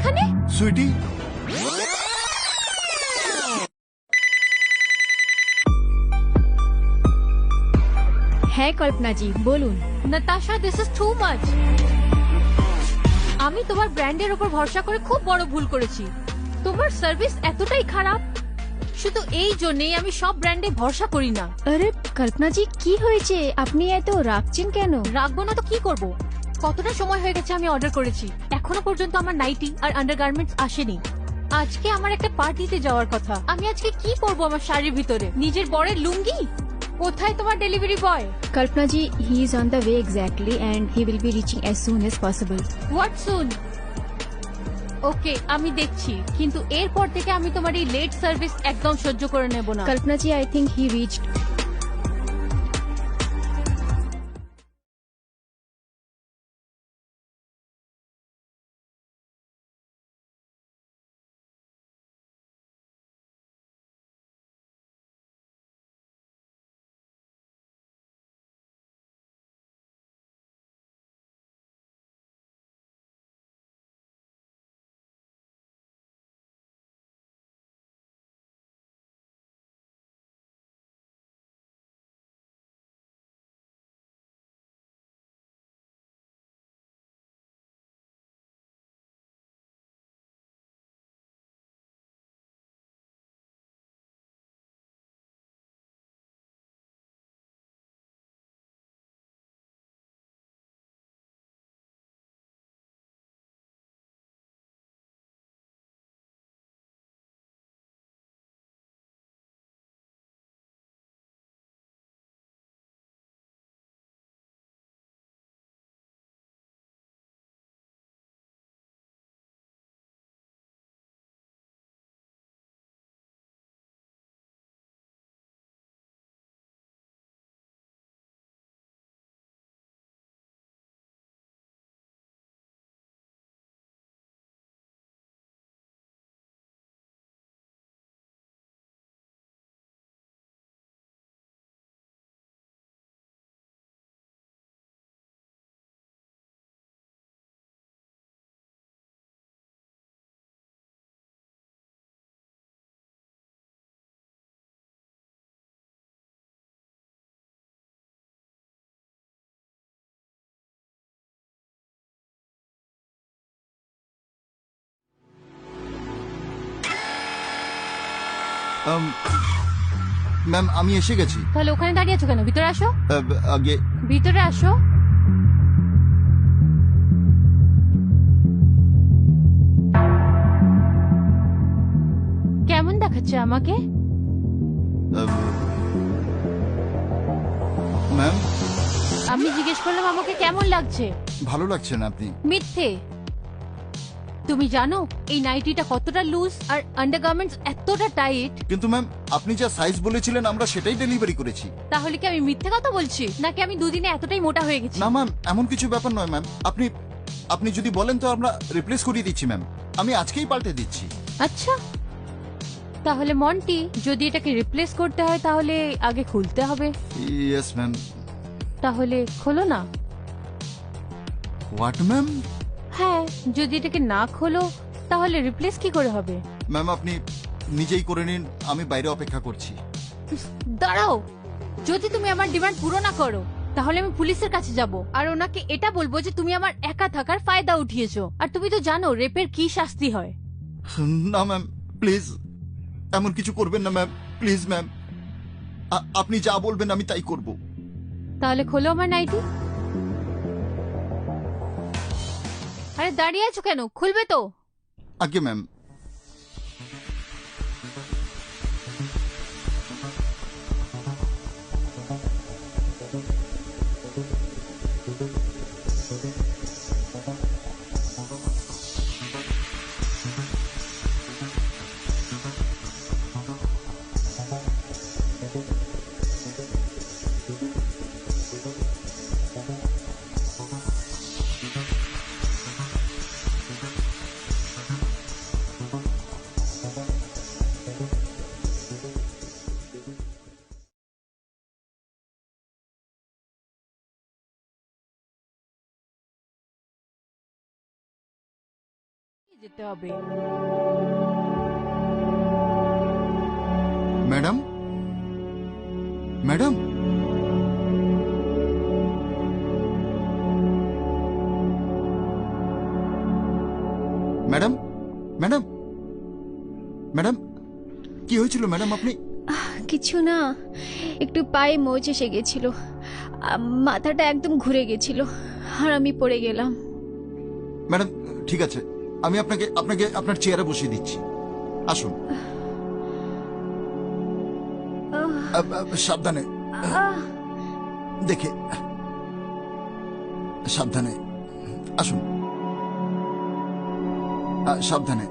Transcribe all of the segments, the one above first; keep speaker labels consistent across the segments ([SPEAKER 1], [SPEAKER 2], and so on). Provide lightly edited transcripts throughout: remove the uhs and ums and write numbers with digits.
[SPEAKER 1] এখানে?
[SPEAKER 2] সুইটি,
[SPEAKER 1] হ্যাঁ কল্পনা জি বলুন। Natasha, this is too much. আমি তোমার ব্র্যান্ডের উপর ভরসা করে খুব বড় ভুল করেছি। তোমার সার্ভিস এতটাই খারাপ, শুধু এই জন্যই আমি সব ব্র্যান্ডে ভরসা করি না।
[SPEAKER 3] আরে কল্পনা জি কি হয়েছে, আপনি এত রাগছেন কেন?
[SPEAKER 1] রাখবো না তো কি করব? কতটা সময় হয়ে গেছে আমি অর্ডার করেছি, এখনো পর্যন্ত আমার নাইটি আর আন্ডারগার্মেন্টস আসেনি। আজকে আমার একটা পার্টিতে যাওয়ার কথা, আমি আজকে কি করব আমার শাড়ির ভিতরে? নিজের বরের লুঙ্গি? কোথায় তোমার delivery boy?
[SPEAKER 3] Kalpana ji, he is on the way exactly and he will be reaching as soon as possible.
[SPEAKER 1] What soon? Okay, আমি দেখছি, কিন্তু এরপর থেকে আমি তোমার এই লেট সার্ভিস একদম সহ্য করে নেব না।
[SPEAKER 3] Kalpana ji, I think he reached.
[SPEAKER 2] Ma'am আমি এসে গেছি।
[SPEAKER 1] তাহলে ওখানে দাঁড়িয়ে আছো কেন? ভিতরে আসো।
[SPEAKER 2] আগে
[SPEAKER 1] ভিতরে আসো। কেমন দেখাচ্ছে আমাকে?
[SPEAKER 2] ম্যাম
[SPEAKER 1] আমি জিজ্ঞেস করলাম আমাকে কেমন লাগছে।
[SPEAKER 2] ভালো লাগছে না আপনি।
[SPEAKER 1] মিথ্যে। তুমি জানো এই নাইটিটা কতটা লুজ আর আন্ডারগার্মেন্টস এতটা টাইট?
[SPEAKER 2] কিন্তু ম্যাম আপনি যা সাইজ বলেছিলেন আমরা সেটাই ডেলিভারি করেছি।
[SPEAKER 1] তাহলে কি আমি মিথ্যে কথা বলছি, নাকি আমি দুদিনে এতটাই মোটা হয়ে গেছি?
[SPEAKER 2] না ম্যাম, এমন কিছু ব্যাপার নয় ম্যাম। আপনি যদি বলেন তো আমরা রিপ্লেস করিয়ে দিচ্ছি ম্যাম। আমি আজকেই পাল্টে দিচ্ছি।
[SPEAKER 1] আচ্ছা, তাহলে মন্টি, যদি এটাকে রিপ্লেস করতে হয় তাহলে আগে খুলতে হবে।
[SPEAKER 2] Yes ma'am.
[SPEAKER 1] তাহলে খোলো না।
[SPEAKER 2] What ma'am?
[SPEAKER 1] হ্যাঁ, যদি এটাকে না খোলো তাহলে রিপ্লেস কি করে হবে?
[SPEAKER 2] ম্যাম আপনি নিজেই করে নিন, আমি বাইরে অপেক্ষা করছি।
[SPEAKER 1] দাঁড়াও, যদি তুমি আমার ডিমান্ড পুরো না করো তাহলে আমি পুলিশের কাছে যাব আর ওনাকে এটা বলবো যে তুমি আমার একা থাকার ফায়দা উঠিয়েছো। আর তুমি তো জানো রেপের কি শাস্তি হয়।
[SPEAKER 2] না ম্যাম প্লিজ, এমন কিছু করবেন না ম্যাম, প্লিজ ম্যাম। আপনি যা বলবেন আমি তাই করব।
[SPEAKER 1] তাহলে খোলো আমার নাইটি। আরে দাঁড়িয়ে আছো কেন? খুলবে তো।
[SPEAKER 2] আগে ম্যাম।
[SPEAKER 1] যেতে হবে।
[SPEAKER 2] Madam, madam, madam, madam, madam, কি হয়েছিল ম্যাডাম? আপনি
[SPEAKER 3] কিছু না, একটু পায়ে মোচ এসে গেছিল, মাথাটা একদম ঘুরে গেছিল আর আমি পড়ে গেলাম।
[SPEAKER 2] ম্যাডাম ঠিক আছে, আমি আপনাকে আপনাকে আপনার চেয়ারে বসিয়ে দিচ্ছি, আসুন। সাবধানে দেখে, সাবধানে আসুন, সাবধানে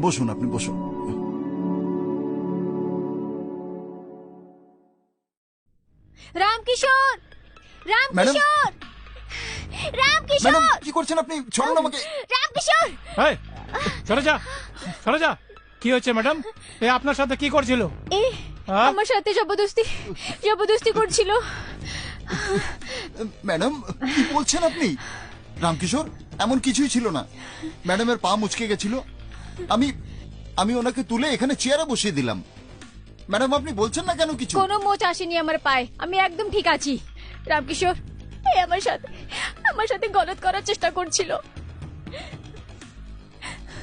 [SPEAKER 2] বসুন, আপনি বসুন।
[SPEAKER 3] রামকিশোর, রামকিশোর, রামকিশোর,
[SPEAKER 2] ম্যাডাম কি করছেন আপনি? ছাড়ুন আমাকে।
[SPEAKER 3] রামকিশোর,
[SPEAKER 4] এই, সরে যা, সরে যা। কি হচ্ছে ম্যাডাম? এ আপনার সাথে কি করছিল?
[SPEAKER 3] এ
[SPEAKER 4] হ্যাঁ?
[SPEAKER 3] আমার সাথে জবরদস্তি করছিল।
[SPEAKER 2] ম্যাডাম কি বলছেন আপনি? রামকিশোর এমন কিছুই ছিল না, ম্যাডামের পা মুচকে গেছিল, আমি আমি ওনাকে তুলে এখানে চেয়ারে বসিয়ে দিলাম। ম্যাডাম আপনি বলছেন না কেন কিছু?
[SPEAKER 3] কোনো মোচ আসেনি আমার পায়ে, আমি একদম ঠিক আছি। রামকিশোর এই আমার সাথে গলত করার চেষ্টা করছিল।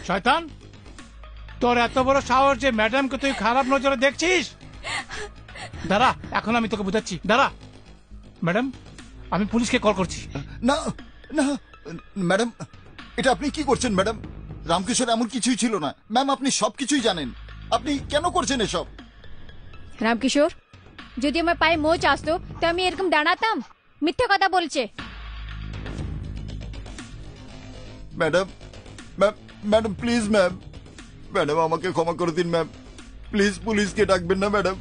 [SPEAKER 4] শয়তান, তোর এত বড় সাহস যে ম্যাডামকে তুই খারাপ নজরে দেখছিস? দাঁড়া, এখন আমি তোকে বুঝাচ্ছি, দাঁড়া। ম্যাডাম, আমি পুলিশকে কল করছি।
[SPEAKER 2] না না ম্যাডাম, এটা আপনি কি করছেন ম্যাডাম? রামকিশোর এমন কিছুই ছিল না ম্যাম, আপনি সবকিছুই জানেন, আপনি কেন করছেন এসব?
[SPEAKER 3] রামকিশোর, যদি আমার পায়ে মোচ আসতো তো আমি এরকম দাঁড়াতাম? মিথ্যে কথা বলছে।
[SPEAKER 2] Madam, ma'am, madam please ma'am, madam আমাকে ক্ষমা করে দিন ম্যাম, প্লিজ পুলিশকে ডাকবেন না ম্যাডাম,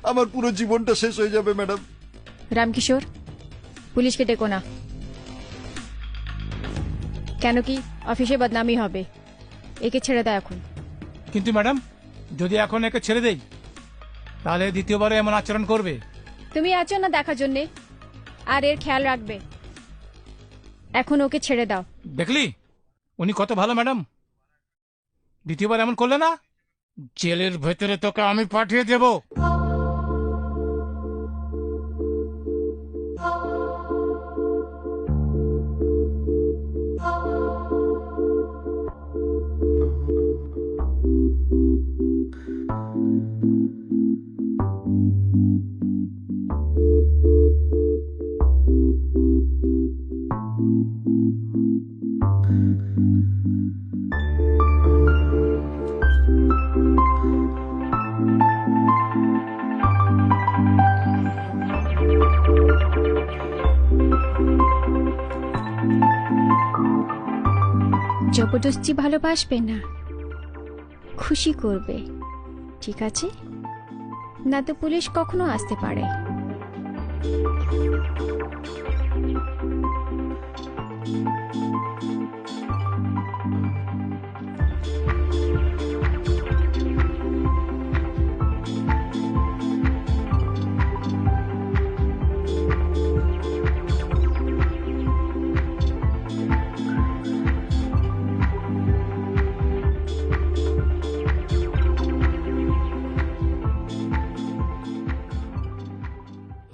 [SPEAKER 2] আমার পুরো জীবনটা শেষ হয়ে যাবে ম্যাডাম।
[SPEAKER 3] রামকিশোর, পুলিশকে ডেকো না, কেন কি অফিসে বদনামি হবে। একে ছেড়ে দাও এখন।
[SPEAKER 4] কিন্তু ম্যাডাম, যদি এখন একে ছেড়ে দেই তাহলে দ্বিতীয়বারে এমন আচরণ করবে।
[SPEAKER 3] তুমি আছো না দেখার জন্যে, আর এর খেয়াল রাখবে। এখন ওকে ছেড়ে দাও।
[SPEAKER 4] দেখলি উনি কত ভালো ম্যাডাম, দ্বিতীয়বার এমন করলে না, জেলের ভেতরে তোকে আমি পাঠিয়ে দেব।
[SPEAKER 3] জবরদস্তি ভালোবাসবে না, খুশি করবে, ঠিক আছে? না তো পুলিশ কখনো আসতে পারে।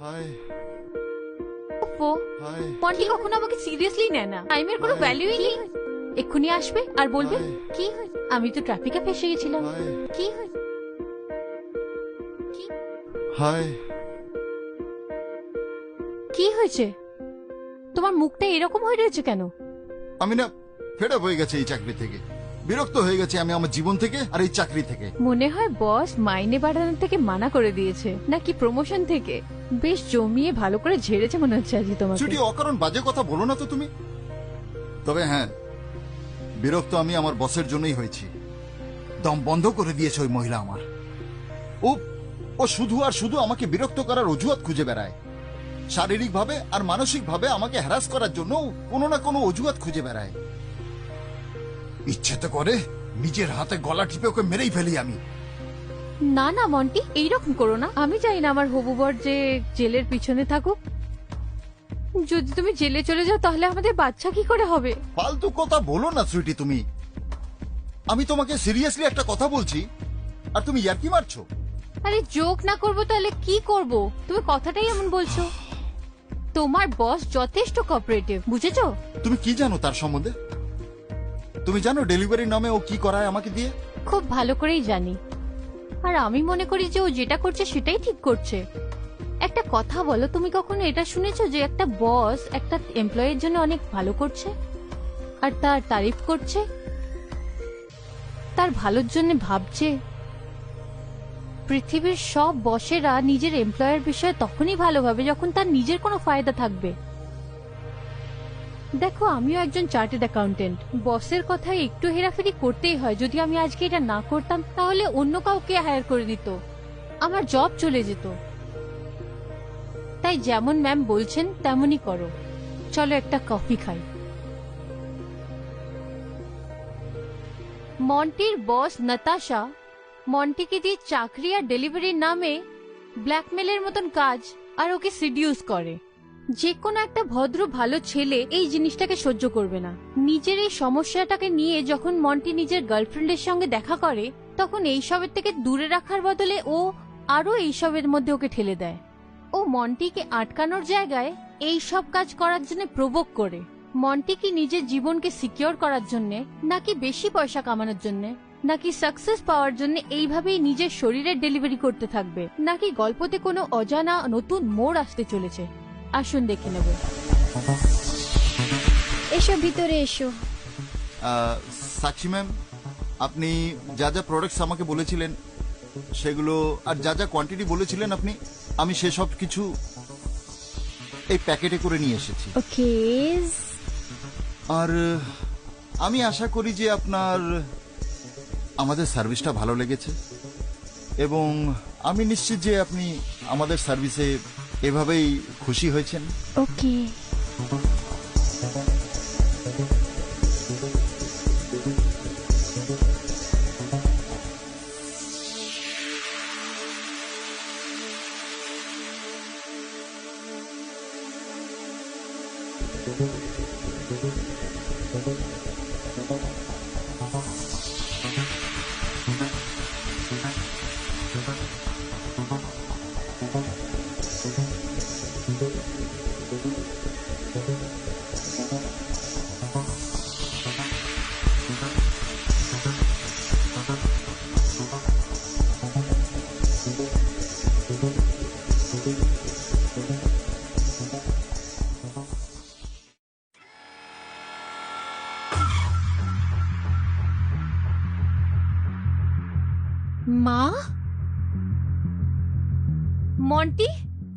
[SPEAKER 2] হাই
[SPEAKER 1] ও
[SPEAKER 2] হাই
[SPEAKER 1] মন্টি কখনো আমাকে সিরিয়াসলি নেয় না, টাইমের কোনো ভ্যালুই নেই। এক্ষুনি আসবে আর বলবে
[SPEAKER 2] হাই।
[SPEAKER 1] কি হয়েছে, আমি তো ট্রাফিকে ফেসে গেছিলাম।
[SPEAKER 2] হাই
[SPEAKER 1] কি হয়েছে?
[SPEAKER 2] হাই
[SPEAKER 1] কি হয়েছে? তোমার মুখটা এরকম হয়ে রয়েছে কেন?
[SPEAKER 2] আমি না ফেড আপ হয়ে গেছে এই চাকরি থেকে, বিরক্ত হয়ে গেছে আমি আমার জীবন থেকে আর এই চাকরি থেকে।
[SPEAKER 1] মনে হয় বস মাইনে বাড়ানোর থেকে মানা করে দিয়েছে, নাকি প্রমোশন থেকে? বেশ জমিয়ে ভালো করে ঝেড়েছে মনে হচ্ছে আজকে তোমাকে।
[SPEAKER 2] ছুটি অকারণ বাজে কথা বলো না তো তুমি। তবে হ্যাঁ, বিরক্ত আমি আমার বসের জন্যই হয়েছি। দম বন্ধ করে দিয়েছে ওই মহিলা আমার। ও ও শুধু আর শুধু আমাকে বিরক্ত করার অজুহাত খুঁজে বেড়ায়, শারীরিক ভাবে আর মানসিক ভাবে আমাকে হ্যারাস করার জন্য কোনো না কোনো অজুহাত খুঁজে বেড়ায়। ইচ্ছে তো করে নিজের হাতে গলা টিপে ওকে মেরেই ফেলি আমি।
[SPEAKER 1] না না মন্টি, এইরকম করো না। আমি চাই না আমার হবু বর যে জেলের পিছনে থাকুক। যদি তুমি জেলে চলে যাও তাহলে আমাদের বাচ্চা কি করে হবে?
[SPEAKER 2] ফালতু কথা বলো না সুইটি তুমি। আমি তোমাকে সিরিয়াসলি একটা কথা বলছি আর তুমি ইয়ার্কি মারছো।
[SPEAKER 1] আরে জোক না করবো তাহলে কি করব? তুমি কথাটাই এমন বলছো। তোমার বস যথেষ্ট কোঅপারেটিভ, বুঝেছো?
[SPEAKER 2] তুমি কি জানো তার সম্বন্ধে? তুমি জানো ডেলিভারির নামে ও কি করায় আমাকে দিয়ে?
[SPEAKER 1] খুব ভালো করেই জানি। আর আমি মনে করি যে ও যেটা করছে সেটাই ঠিক করছে। একটা কথা বলো, তুমি কখনো এটা শুনেছো যে একটা বস একটা এমপ্লয়ির জন্য অনেক ভালো করছে আর তার তারিফ করছে, তার ভালোর জন্য ভাবছে? পৃথিবীর সব বসেরা নিজের এমপ্লয়ের বিষয়ে তখনই ভালো ভাবে যখন তার নিজের কোনো ফায়দা থাকবে। দেখো, আমিও একজন চার্টার্ড অ্যাকাউন্টেন্ট। বসের কথায় একটু হেরাফেরি করতেই হয়। যদি আমি আজকে এটা না করতাম তাহলে অন্য কাউকে হায়ার করে দিত, আমার জব চলে যেত। তাই যেমন ম্যাম বলছেন তেমনই করো। চলো একটা কফি খাই। মন্টির বস নাতাশা মন্টিকে দিয়ে চাকরি আর ডেলিভারির নামে ব্ল্যাকমেলের মতন কাজ আর ওকে সিডিউস করে। যে কোনো একটা ভদ্র ভালো ছেলে এই জিনিসটাকে সহ্য করবে না। নিজের এই সমস্যাটাকে নিয়ে যখন মন্টি নিজের গার্লফ্রেন্ডের সঙ্গে দেখা করে তখন এইসবের থেকে দূরে রাখার বদলে ও আরো এইসবের মধ্যে ওকে ঠেলে দেয়। ও মন্টিকে আটকানোর জায়গায় এই সব কাজ করার জন্য প্রভোগ করে। মন্টি কি নিজের জীবনকে সিকিউর করার জন্য, নাকি বেশি পয়সা কামানোর জন্য, নাকি সাকসেস পাওয়ার জন্য এইভাবেই নিজের শরীরের ডেলিভারি করতে থাকবে, নাকি গল্পতে কোনো অজানা নতুন মোড় আসতে চলেছে? আসুন দেখে নেব।
[SPEAKER 3] এসো ভিতরে এসো।
[SPEAKER 2] সাক্ষী ম্যাম, আপনি যা যা প্রোডাক্টস আমাকে বলেছিলেন সেগুলো আর যা যা কোয়ান্টিটি বলেছিলেন আপনি, আমি সেসব কিছু এই প্যাকেটে করে নিয়ে এসেছি।
[SPEAKER 3] ওকে।
[SPEAKER 2] আর আমি আশা করি যে আপনার আমাদের সার্ভিসটা ভালো লেগেছে এবং আমি নিশ্চিত যে আপনি আমাদের সার্ভিসে এভাবেই খুশি হয়েছেন।
[SPEAKER 3] ওকে।
[SPEAKER 1] মা? মন্টি,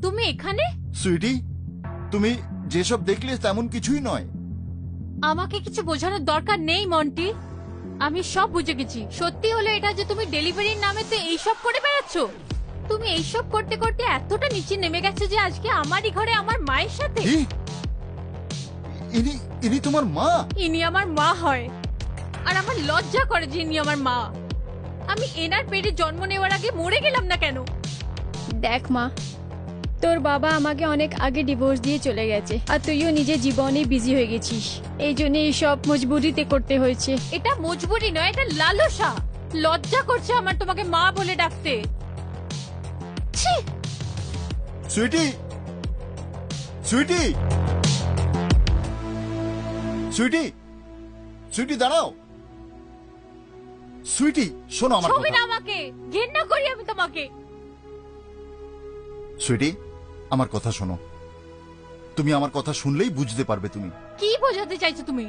[SPEAKER 1] তুমি এখানে?
[SPEAKER 2] সুইটি, তুমি যেসব দেখলে তেমন কিছুই নয়।
[SPEAKER 1] আমাকে কিছু বোঝানোর দরকার নেই মন্টি, আমি সব বুঝে গেছি। সত্যি হলো এটা যে তুমি ডেলিভারির নামে তো এইসব করে বেড়াচ্ছ। তুমি এইসব করতে করতে এতটা নিচে নেমে গেছো যে আজকে আমারই ঘরে আমার মায়ের সাথে।
[SPEAKER 2] কি? ইনি তোমার মা?
[SPEAKER 1] ইনি আমার মা হয় আর আমার লজ্জা করে যে ইনি আমার মা। আমি এনার পেটে জন্ম নেওয়ার আগে মরে গেলাম না কেন?
[SPEAKER 3] দেখ মা, তোর বাবা আমাকে অনেক আগে ডিভোর্স দিয়ে চলে গেছে আর তুইও নিজের জীবনে বিজি হয়ে গেছিস। এই জন্য এইসব মজবুরিতে করতে হয়েছে।
[SPEAKER 1] এটা মজবুরি নয়, এটা লালসা। লজ্জা করছে আমার তোমাকে মা বলে ডাকতে। ছি!
[SPEAKER 2] সুইটি, সুইটি, সুইটি, সুইটি দাঁড়াও। সুইটি শোনো আমার
[SPEAKER 1] ছবি
[SPEAKER 2] কথা।
[SPEAKER 1] না আমাকে, ঘেন্না করি আমি তোমাকে।
[SPEAKER 2] সুইটি, আমার কথা শোনো। তুমি আমার কথা শুনলেই বুঝতে পারবে। তুমি
[SPEAKER 1] কি বোঝাতে চাইছো তুমি?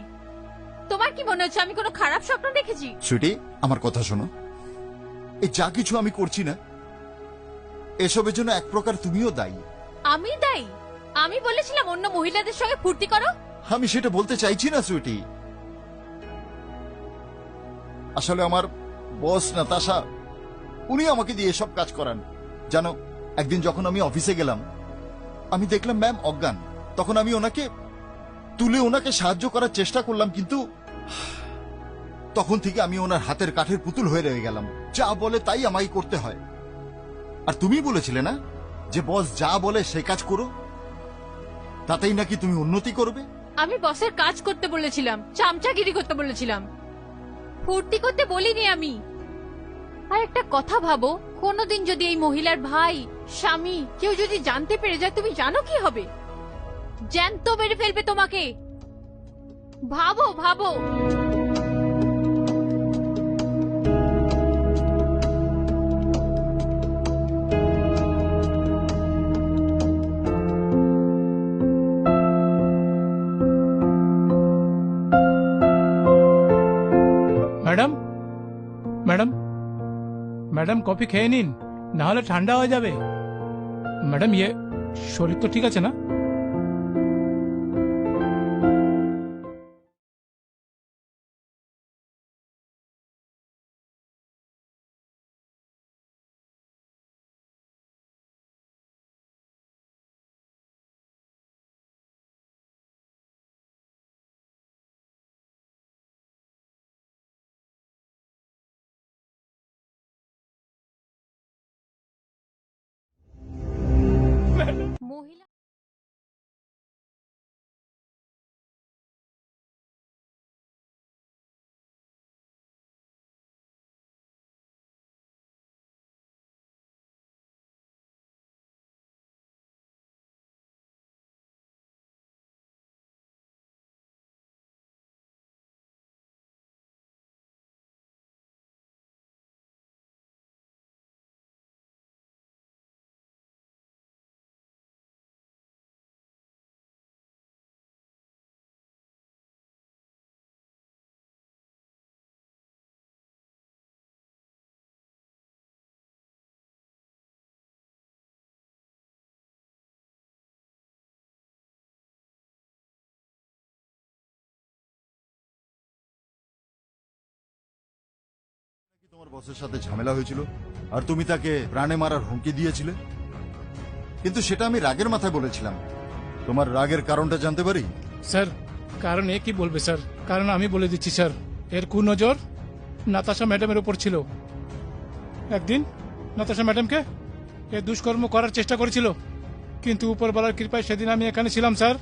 [SPEAKER 1] তোমার কি মনে হচ্ছে আমি কোনো খারাপ স্বপ্ন দেখেছি?
[SPEAKER 2] সুইটি, আমার কথা শোনো। এই যা কিছু আমি করছি না, এসবের জন্য এক প্রকার তুমিও দায়ী।
[SPEAKER 1] আমি দায়ী? আমি বলেছিলাম অন্য মহিলাদের সঙ্গে ফুর্তি করো?
[SPEAKER 2] আমি সেটা বলতে চাইছি না সুইটি। আসলে আমার বস নাতাশা, উনি আমাকে দিয়ে এসব কাজ করান। জানো, একদিন যখন আমি অফিসে গেলাম আমি দেখলাম ম্যাম অজ্ঞান। তখন আমি ওনাকে তুলে ওনাকে সাহায্য করার চেষ্টা করলাম, কিন্তু তখন থেকে আমি ওনার হাতের কাঠের পুতুল হয়ে রয়ে গেলাম। যা বলে তাই আমাকে করতে হয়। আর তুমি বলেছিলে না যে বস যা বলে সে কাজ করো? তাতেই নাকি তুমি উন্নতি করবে?
[SPEAKER 1] আমি বসের কাজ করতে বলেছিলাম, চামচাগিরি করতে বলেছিলাম, ফুর্তি করতে বলিনি আমি। আর একটা কথা ভাবো, কোনোদিন যদি এই মহিলার ভাই, স্বামী কেউ যদি জানতে পেরে যায়, তুমি জানো কি হবে? জ্যান্ত মেরে ফেলবে তোমাকে। ভাবো ভাবো।
[SPEAKER 4] ম্যাডাম, ম্যাডাম, ম্যাডাম কফি খেয়ে নিন, না হলে ঠান্ডা হয়ে যাবে। ম্যাডাম শরীর তো ঠিক আছে না?
[SPEAKER 1] মহিলা
[SPEAKER 2] তোমার বসের সাথে ঝামেলা হয়েছিল আর তুমি তাকে প্রাণে মারার হুমকি দিয়েছিলে, কিন্তু সেটা আমি রাগের মাথায় বলেছিলাম। তোমার রাগের কারণটা জানতে পারি?
[SPEAKER 4] স্যার, কারণ এ কি বলবে স্যার, কারণ আমি বলে দিচ্ছি স্যার। এর কুনজর নাতাশা ম্যাডামের উপর ছিল। একদিন নাতাশা ম্যাডামকে এ দুষ্কর্ম করার চেষ্টা করেছিল, কিন্তু উপরওয়ালার কৃপায় সেদিন আমি এখানে ছিলাম স্যার,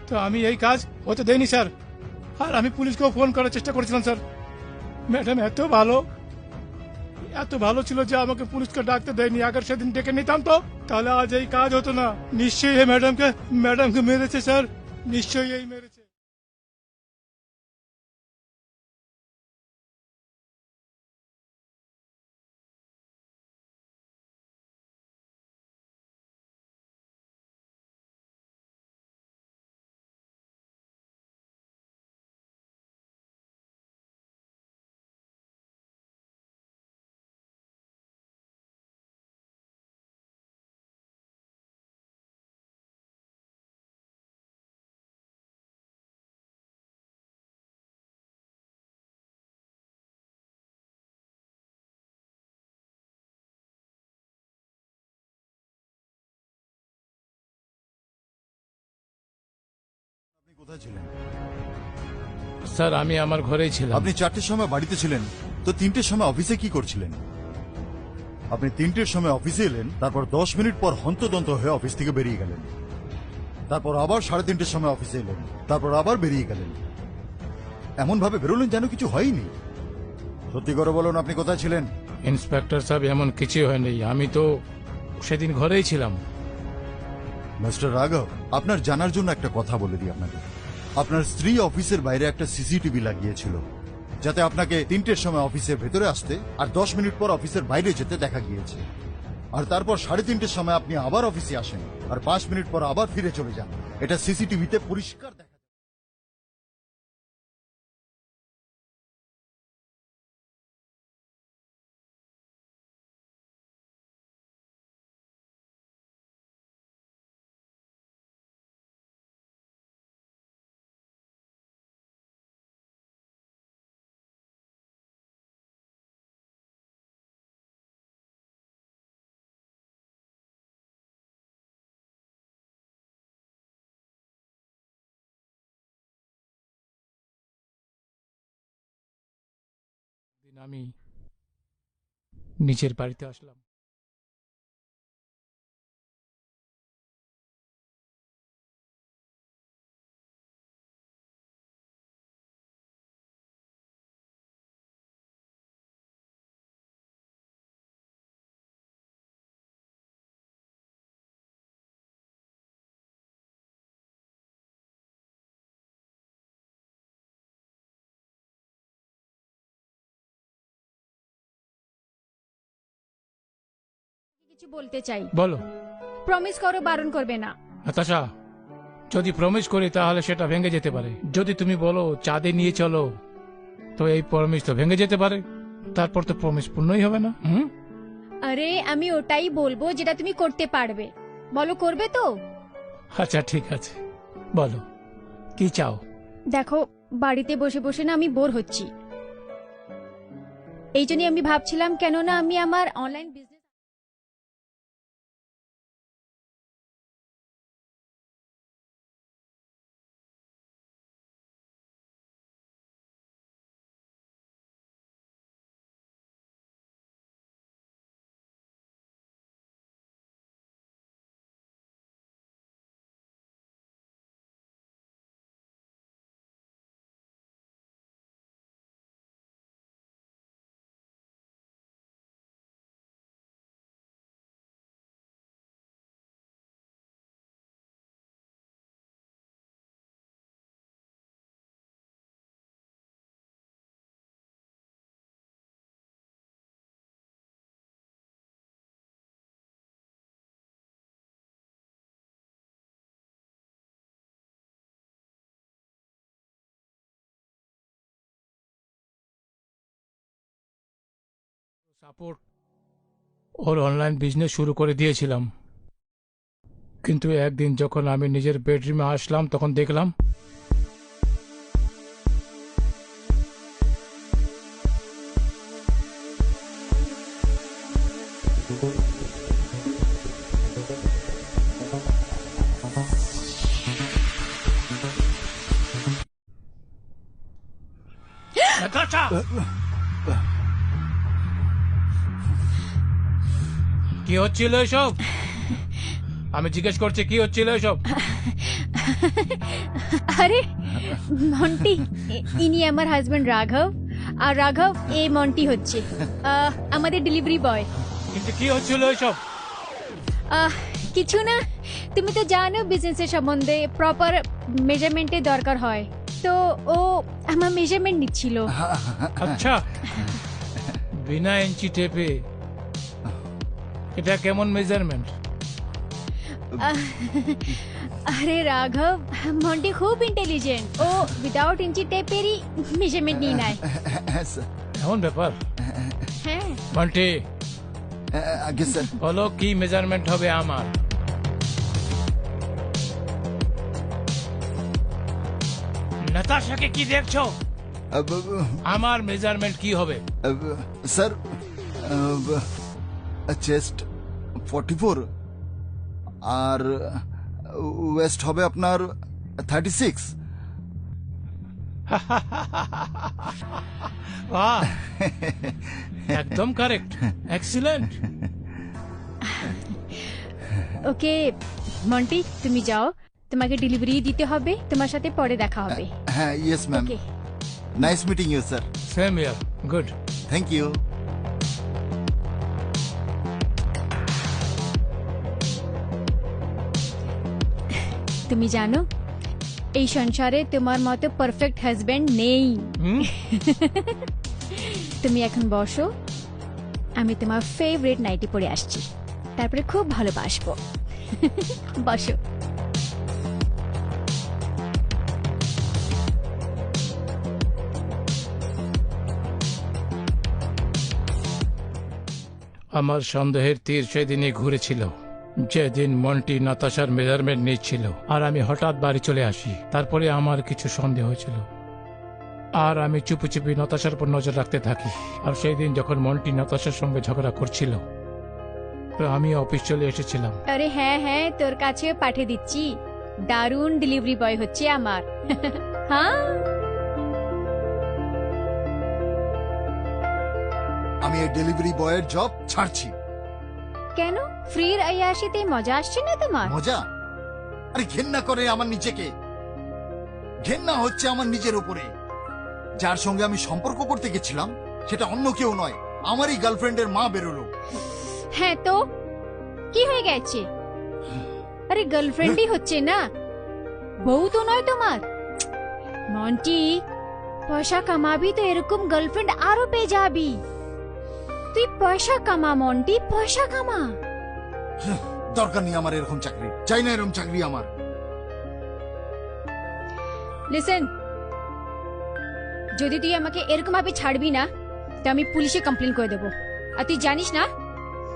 [SPEAKER 4] তো আমি এই কাজ হতে দেইনি স্যার। আর আমি পুলিশকেও ফোন করার চেষ্টা করেছিলাম স্যার। ম্যাডাম এত ভালো ছিল যে আমাকে পুলিশকে ডাকতে দেয়নি। আগে সেদিন ডেকে নিতাম তো তাহলে আজ এই কাজ হতো না। নিশ্চয়ই এই ম্যাডামকে মেরেছে স্যার, নিশ্চয়ই এই মেরেছে।
[SPEAKER 2] আপনি কোথায় ছিলেন?
[SPEAKER 4] স্যার, আমি আমার ঘরেই ছিলাম।
[SPEAKER 2] আপনি 4টের সময় বাড়িতে ছিলেন, তো 3টের সময় অফিসে কি করছিলেন? আপনি 3টের সময় অফিসে এলেন, তারপর 10 মিনিট পর হন্তদন্ত হয়ে অফিস থেকে বেরিয়ে গেলেন, তারপর আবার 3:30টার সময় অফিসে এলেন, তারপর আবার বেরিয়ে গেলেন। এমন ভাবে বেরোলেন যেন কিছু হয়নি। সত্যি করে বলুন, আপনি কোথায় ছিলেন?
[SPEAKER 4] ইন্সপেক্টর সাহেব, এমন কিছুই হয়নি, আমি তো সেদিন ঘরেই ছিলাম।
[SPEAKER 2] মিস্টার রাঘব, আপনার জানার জন্য একটা কথা বলে দিই আপনাকে। আপনার স্ত্রী অফিসের বাইরে একটা সিসিটিভি লাগিয়েছিল, যাতে আপনাকে 3টের সময় অফিসের ভেতরে আসতে আর 10 মিনিট পর অফিসের বাইরে যেতে দেখা গিয়েছে। আর তারপর 3:30টার সময় আপনি আবার অফিসে আসেন আর 5 মিনিট পর আবার ফিরে চলে যান। এটা সিসিটিভিতে পরিষ্কার দেখা যায়।
[SPEAKER 4] আমি নিচের বাড়িতে আসলাম।
[SPEAKER 3] কিছু বলতে চাই।
[SPEAKER 4] বলো।
[SPEAKER 3] প্রমিস করো বারণ করবে না।
[SPEAKER 4] নাতাশা, যদি প্রমিস করি তাহলে সেটা ভেঙে যেতে পারে। যদি তুমি বলো চাঁদে নিয়ে চলো, তো এই প্রমিস তো ভেঙে যেতে পারে, তারপর তো প্রমিস পূর্ণই হবে না।
[SPEAKER 3] আরে আমি ওটাই বলবো যেটা তুমি করতে পারবে। বলো করবে তো?
[SPEAKER 4] আচ্ছা ঠিক আছে, বলো কি চাও।
[SPEAKER 3] দেখো, বাড়িতে বসে বসে না আমি বোর হচ্ছি। এই জন্যই আমি ভাবছিলাম কেননা আমি আমার অনলাইন বিজনেস
[SPEAKER 4] সাপোর্ট ওর অনলাইন বিজনেস শুরু করে দিয়েছিলাম, কিন্তু একদিন যখন আমি নিজের বেডরুমে আসলাম তখন দেখলাম নাতাশা! কি হচ্ছিল এসব? আমি জিজ্ঞেস করছি কি হচ্ছিল এসব?
[SPEAKER 3] আরে মন্টি, ইনি আমার হাজবেন্ড রাঘব, আর রাঘব এই মন্টি হচ্ছে আমাদের ডেলিভারি বয়।
[SPEAKER 4] কিন্তু কি হচ্ছিল এসব?
[SPEAKER 3] কিছু না, তুমি তো জানো বিজনেসের সম্বন্ধে প্রপার মেজারমেন্টের দরকার হয়, তো ও আমার মেজারমেন্ট নিচ্ছিল।
[SPEAKER 4] আচ্ছা, বিনা ইঞ্চি টেপে এটা কেমন মেজারমেন্ট?
[SPEAKER 3] আরে রাঘব, মন্টি খুব ইন্টেলিজেন্ট, ও উইদাউট ইঞ্চি টেপেরই মেজারমেন্ট নিয়ে নেয়।
[SPEAKER 2] হ্যাঁ স্যার।
[SPEAKER 4] এমন ব্যাপার?
[SPEAKER 3] হ্যাঁ।
[SPEAKER 4] মন্টি,
[SPEAKER 2] আগে স্যার।
[SPEAKER 4] বলো কি মেজারমেন্ট হবে আমার? নাতাশাকে কি দেখছো? আমার মেজারমেন্ট কি হবে?
[SPEAKER 2] স্যার, চেস্ট 44 আর ওয়েস্ট হবে আপনার 36।
[SPEAKER 4] বাহ, একদম কারেক্ট, এক্সিলেন্ট।
[SPEAKER 3] ওকে মন্টি, তুমি যাও, তোমাকে ডেলিভারি দিতে হবে, তোমার সাথে পরে দেখা হবে।
[SPEAKER 2] হ্যাঁ, yes ma'am.
[SPEAKER 3] Okay,
[SPEAKER 2] nice meeting you sir.
[SPEAKER 4] Same year, good.
[SPEAKER 2] Thank you.
[SPEAKER 3] তুমি জানো এই সংসারে তোমার মতো পারফেক্ট হাজবেন্ড নেই। তুমি এখন বসো, আমি তোমার ফেভারিট নাইটি পরে আসছি, তারপরে খুব ভালোবাসবো। বসো।
[SPEAKER 4] আমার সন্দেহের তীর সেদিনই ঘুরেছিল, যেদিন মন্টি নাতাশার মেজারমেন্ট নিচ্ছিল আর আমি হঠাৎ বাড়ি চলে আসি। তারপরে আমার কিছু সন্দেহ হয়েছিল আর আমি চুপি চুপি নাতাশার উপর নজর রাখতে থাকি। আর সেই দিন যখন মন্টি নাতাশার সঙ্গে ঝগড়া করছিল, তো আমি অফিস চলে এসেছিলাম।
[SPEAKER 3] আরে হ্যাঁ হ্যাঁ, তোর কাছে পাঠিয়ে দিচ্ছি, দারুণ ডেলিভারি বয় হচ্ছে আমার। হ্যাঁ,
[SPEAKER 2] আমি এই ডেলিভারি বয়ের জব ছাড়ছি।
[SPEAKER 3] কেন? ফ্রির আয়াসিতে মজা আসছে না তোমার?
[SPEAKER 2] মজা? আরে ঘেন্না করে আমার নিজেকে, ঘেন্না হচ্ছে আমার নিজের উপরে। যার সঙ্গে আমি সম্পর্ক করতে গেছিলাম সেটা অন্য কেউ নয়, আমারই গার্লফ্রেন্ডের মা বেরোলো।
[SPEAKER 3] হ্যাঁ তো কি হয়ে গেছে? আরে গার্লফ্রেন্ডই হচ্ছে না, বউ তো নয় তোমার। মন্টি, পয়সা কামাবি তো এরকম গার্লফ্রেন্ড আরো পেয়ে যাবি। তুই পয়সা কামা মন্টি, পয়সা কামা।
[SPEAKER 2] দরকার নেই আমার এরকম চাকরি, চাই না এরকম চাকরি আমার।
[SPEAKER 3] লিসেন, যদি তুই আমাকে এরকম ভাবে ছাড়বি না তো আমি পুলিশে কমপ্লেন করে দেবো। আর তুই জানিস না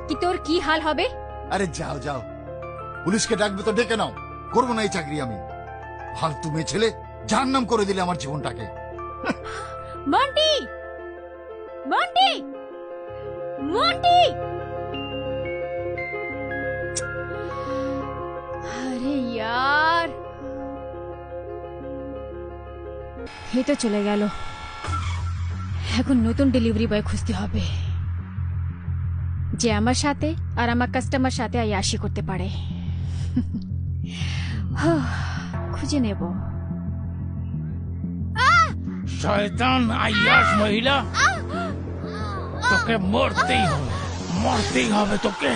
[SPEAKER 3] কি তোর কি হাল হবে।
[SPEAKER 2] আরে যাও যাও, পুলিশকে ডাকবে তো ডেকে নাও, করবো না এই চাকরি আমি। ফালতু মেয়ে ছেলে, জাহান্নাম করে দিলে আমার জীবনটাকে।
[SPEAKER 3] মন্টি, মন্টি, মন্টি! আরে यार, এই তো চলে গেল। এখন নতুন ডেলিভারি বয় খুঁজতে হবে যে আমার সাথে আর আমার কাস্টমার সাথে আয়াশি করতে পারে। খুঁজে নেব।
[SPEAKER 4] শয়তান আইয়াস মহিলা, তোকে মরতেই হবে তোকে।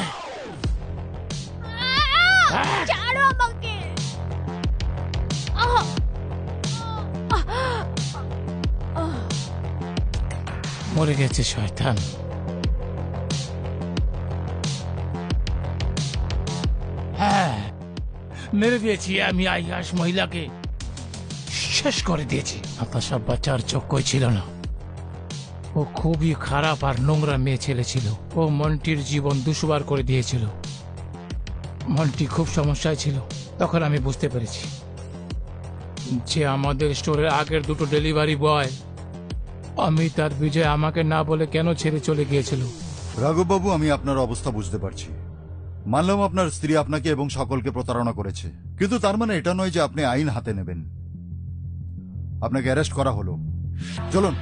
[SPEAKER 3] ছাড়ো আমাকে।
[SPEAKER 4] মরে গেছে শয়তান। হ্যাঁ, মেরে দিয়েছি আমি আইয়াস মহিলাকে, শেষ করে দিয়েছি। নাতাশা বাচ্চার চোখই ছিল না। ও খুবই খারাপ আর নোংরা মেয়ে ছেলে ছিল। ও মন্টির জীবন দুশবার করে দিয়েছিল। মন্টি খুব সমস্যায় ছিল। তখন আমি বুঝতে পেরেছি যে আমাদের স্টোরের আগের দুটো ডেলিভারি বয় অমিত আর বিজয় আমাকে না বলে কেন ছেড়ে চলে গিয়েছিল।
[SPEAKER 2] রাঘব বাবু, আমি আপনার অবস্থা বুঝতে পারছি। মানলাম আপনার স্ত্রী আপনাকে এবং সকলকে প্রতারণা করেছে, কিন্তু তার মানে এটা নয় যে আপনি আইন হাতে নেবেন। আপনাকে অ্যারেস্ট করা হলো। চলুন